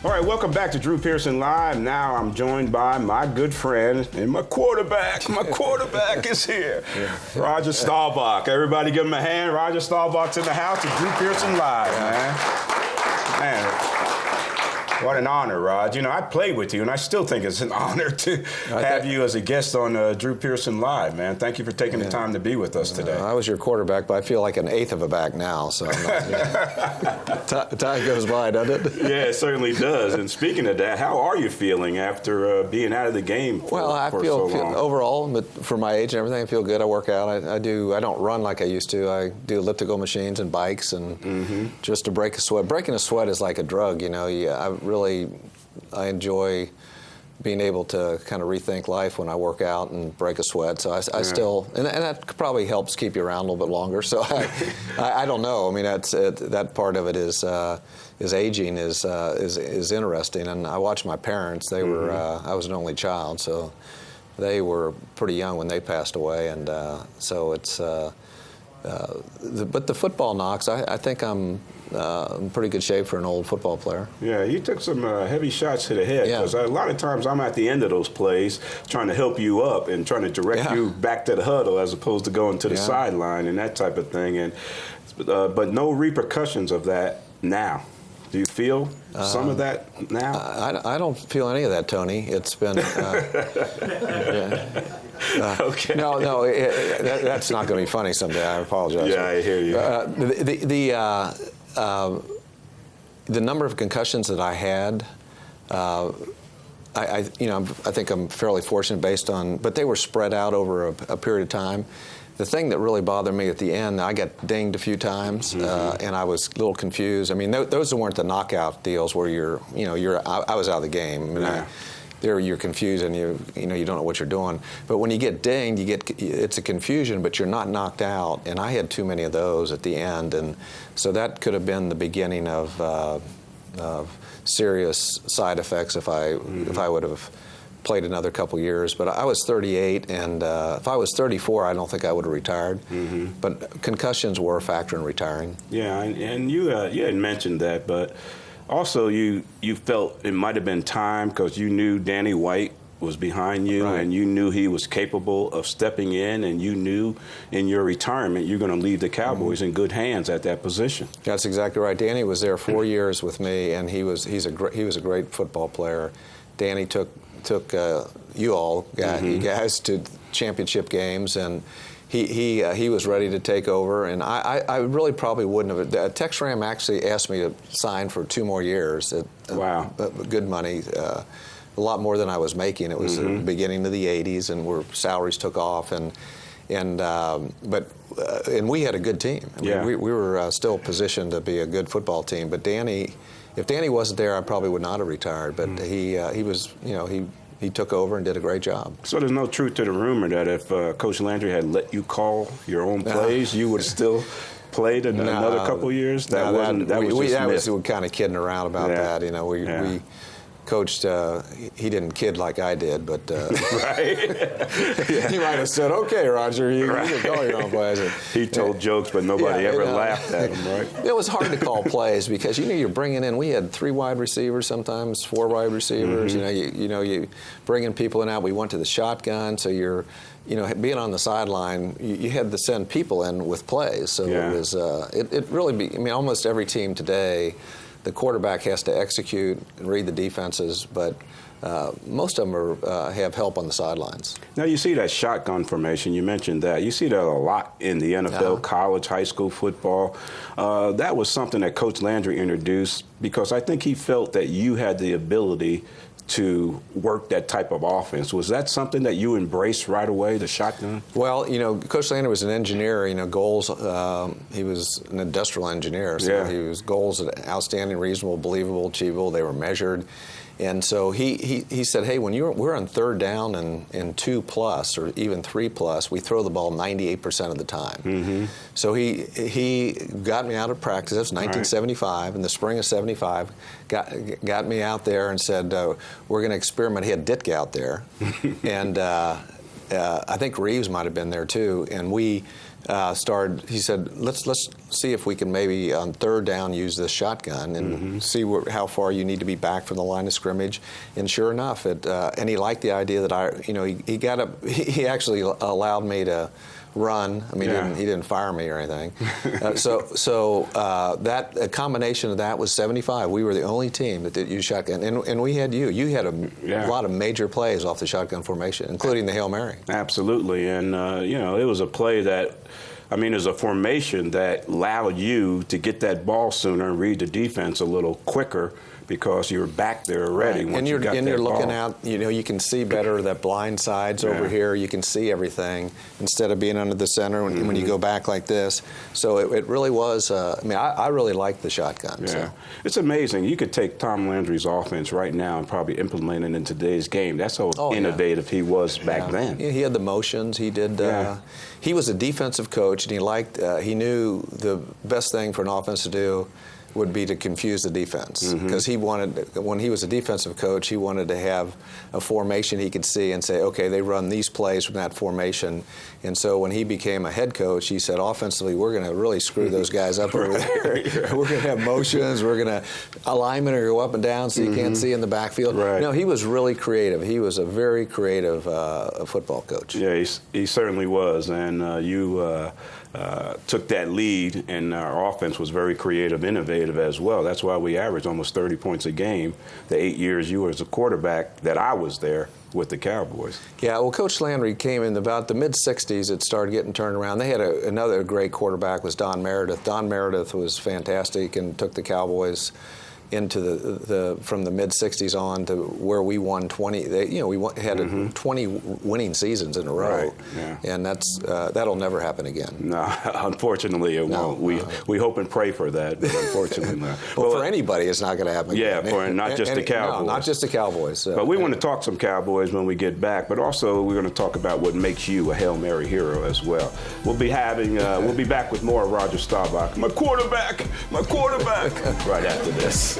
All right, welcome back to Drew Pearson Live. Now I'm joined by my good friend and my quarterback. My quarterback is here, Roger Staubach. Everybody give him a hand. Roger Staubach's in the house at Drew Pearson Live, man. What an honor, Rod. You know, I played with you, and I still think it's an honor to have you as a guest on Drew Pearson Live, man. Thank you for taking the time to be with us today. I was your quarterback, but I feel like an eighth of a back now. So I'm not, time goes by, doesn't it? Yeah, it certainly does. And speaking of that, how are you feeling after being out of the game for, I for feel, so long? overall, but for my age and everything, I feel good. I work out. I don't run like I used to. I do elliptical machines and bikes, and just to break a sweat. Breaking a sweat is like a drug, you know. I enjoy being able to kind of rethink life when I work out and break a sweat. So I still, and that probably helps keep you around a little bit longer. So I don't know. I mean, that part of it is aging is interesting. And I watch my parents. They were I was an only child, so they were pretty young when they passed away, and so it's. But the football knocks. I think I'm in pretty good shape for an old football player. Yeah, you took some heavy shots to the head, because a lot of times I'm at the end of those plays trying to help you up and trying to direct you back to the huddle as opposed to going to the sideline and that type of thing. And but no repercussions of that now. Do you feel some of that now? I don't feel any of that, Tony. It's been okay. No, that's not going to be funny someday. I apologize. Yeah, I hear you. The number of concussions that I had, I think I'm fairly fortunate based on, but they were spread out over a period of time. The thing that really bothered me at the end, I got dinged a few times, and I was a little confused. I mean, those weren't the knockout deals where I was out of the game. I mean, you're confused and you don't know what you're doing. But when you get dinged, it's a confusion, but you're not knocked out. And I had too many of those at the end, and so that could have been the beginning of serious side effects if I would have played another couple years. But I was 38, and if I was 34, I don't think I would have retired. But concussions were a factor in retiring. Yeah, and you had mentioned that, but also you felt it might have been time because you knew Danny White was behind you, and you knew he was capable of stepping in, and you knew in your retirement you're going to leave the Cowboys in good hands at that position. That's exactly right. Danny was there 4 years with me, and he was a great football player. Danny took you guys to championship games, and he was ready to take over, and I really probably wouldn't have. Tex Ram actually asked me to sign for 2 more years at good money, a lot more than I was making. It was the beginning of the '80s, and where salaries took off, and we had a good team. I mean, we were still positioned to be a good football team, but if Danny wasn't there, I probably would not have retired. But he took over and did a great job. So there's no truth to the rumor that if Coach Landry had let you call your own plays, you would have still played another couple years? That was kind of kidding around about that. You know, we coached, he didn't kid like I did, but he might have said, "Okay, Roger, you can call your own plays." He told jokes, but nobody ever laughed at him, right? It was hard to call plays because you're bringing in. We had 3 wide receivers, sometimes 4 wide receivers. You bringing people in and out. We went to the shotgun, so you're. Being on the sideline, you had to send people in with plays. So it was. It really. Almost every team today, the quarterback has to execute and read the defenses, but most of them have help on the sidelines. Now, you see that shotgun formation. You mentioned that. You see that a lot in the NFL, college, high school football. That was something that Coach Landry introduced because I think he felt that you had the ability to work that type of offense. Was that something that you embraced right away, the shotgun? Well, Coach Landry was an engineer. Goals. He was an industrial engineer. So his goals are outstanding, reasonable, believable, achievable. They were measured. And so he said, hey, when we're on 3rd down and 2+ or even 3+, we throw the ball 98% of the time. So he got me out of practice. That was 1975, in the spring of '75. Got me out there and said, we're going to experiment. He had Ditka out there, and I think Reeves might have been there too. And we he said, let's see if we can maybe on third down use this shotgun and see how far you need to be back from the line of scrimmage. And sure enough, and he liked the idea that he actually allowed me to run. I mean, he didn't fire me or anything. That a combination of that was 75. We were the only team that did use shotgun, and we had you. You had a lot of major plays off the shotgun formation, including the Hail Mary. Absolutely, and it was a play that. I mean, there's a formation that allowed you to get that ball sooner and read the defense a little quicker because you were back there already. Right. And you're looking out. You can see better. That blind side's over here. You can see everything instead of being under the center when you go back like this. So it really was. I really liked the shotgun. Yeah. So. It's amazing. You could take Tom Landry's offense right now and probably implement it in today's game. That's how innovative he was back then. Yeah, he had the motions. He did. He was a defensive coach, and he knew the best thing for an offense to do would be to confuse the defense, because when he was a defensive coach, he wanted to have a formation he could see and say, okay, they run these plays from that formation. And so when he became a head coach, he said, offensively, we're going to really screw those guys up over there. We're going to have motions. We're going to alignment or go up and down so you can't see in the backfield. Right. No, he was really creative. He was a very creative football coach. Yeah, he certainly was. And you took that lead, and our offense was very creative, innovative as well. That's why we averaged almost 30 points a game the 8 years you were as a quarterback that I was there with the Cowboys. Yeah, well, Coach Landry came in about the mid-'60s. It started getting turned around. They had another great quarterback was Don Meredith. Don Meredith was fantastic and took the Cowboys into from the mid-'60s on to where we won 20. We had 20 winning seasons in a row, and that'll never happen again. No, unfortunately it won't. We hope and pray for that, but unfortunately not. Well, for anybody, it's not going to happen again. Yeah, not just the Cowboys. No, not just the Cowboys. But we want to talk some Cowboys when we get back, but also we're going to talk about what makes you a Hail Mary hero as well. We'll be back with more of Roger Staubach, my quarterback, right after this.